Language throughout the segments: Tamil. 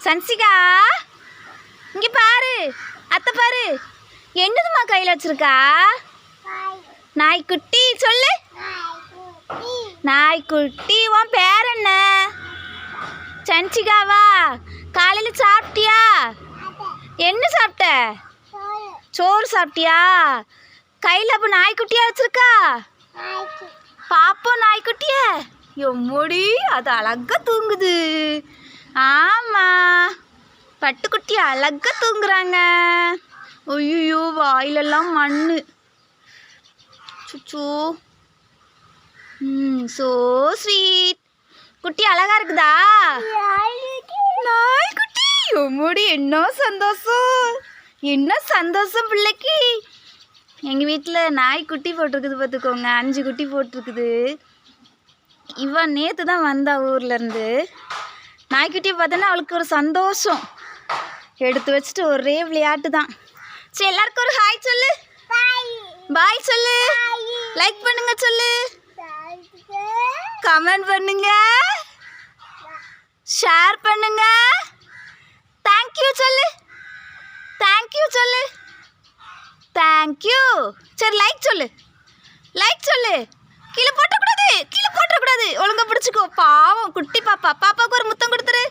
சன்சிகா இங்கே பாரு, அத்தை பாரு, என்னதுமா கையில் வச்சிருக்கா? நாய்க்குட்டி சொல்லு. நாய்க்குட்டி. உன் பேர் என்ன? சன்சிகாவா? காலையில் சாப்பிட்டியா? என்ன சாப்பிட்ட? சோறு சாப்பிட்டியா? கையில் அப்போ நாய்க்குட்டியா வச்சிருக்கா? பாப்போம் நாய்க்குட்டிய. எம்மொடி அது அழகா தூங்குது. ஆமாம், பட்டுக்குட்டி அழகா தூங்குறாங்க. ஐயோ வாயிலெல்லாம் மண்ணு. சுச்சோ. So sweet. குட்டி அழகா இருக்குதா? நாய்க்குட்டி. எம்மொடி என்ன சந்தோஷம், என்ன சந்தோஷம் பிள்ளைக்கு. எங்கள் வீட்டில் நாய்க்குட்டி போட்டிருக்குது பார்த்துக்கோங்க. 5 குட்டி போட்டிருக்குது. இவன் நேற்று தான் வந்தா ஊர்லேருந்து. நாய்க்குட்டியை பார்த்தோன்னா அவளுக்கு ஒரு சந்தோஷம். எடுத்து வச்சுட்டு ஒரே விளையாட்டு தான். சரி, எல்லாருக்கும் ஒரு ஹாய் சொல்லு. பாய் சொல்லு. லைக் பண்ணுங்க சொல்லு. கமெண்ட் பண்ணுங்க. ஷேர் பண்ணுங்க. தேங்க்யூ சொல்லு. தேங்க்யூ சொல்லு. தேங்க்யூ. சரி, லைக் சொல்லு. லைக் சொல்லு. கீழே போட்டக்கூடாது, கீழே போட்டக்கூடாது. ஒழுங்கா பிடிச்சிக்கோ. பாவம் குட்டி பாப்பா. பாப்பாவுக்கு ஒரு முத்தம் கொடுத்துரு.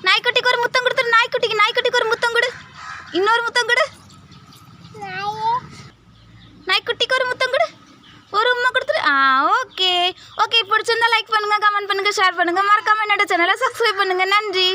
நாய்க்குட்டிக்கு ஒரு முத்தம் கொடுத்துரு. நாய்க்குட்டிக்கு ஒரு முத்தம் கொடு. இன்னொரு முத்தம் கொடு. நாய்க்குட்டிக்கு ஒரு முத்தம் கொடு. ஒரு உம்மா கொடுத்துரு. Okay okay. பிடிச்சிருந்தா லைக் பண்ணுங்க, கமெண்ட் பண்ணுங்க, ஷேர் பண்ணுங்க. மறக்காம என்னோட சேனலை சப்ஸ்கிரைப் பண்ணுங்க. நன்றி.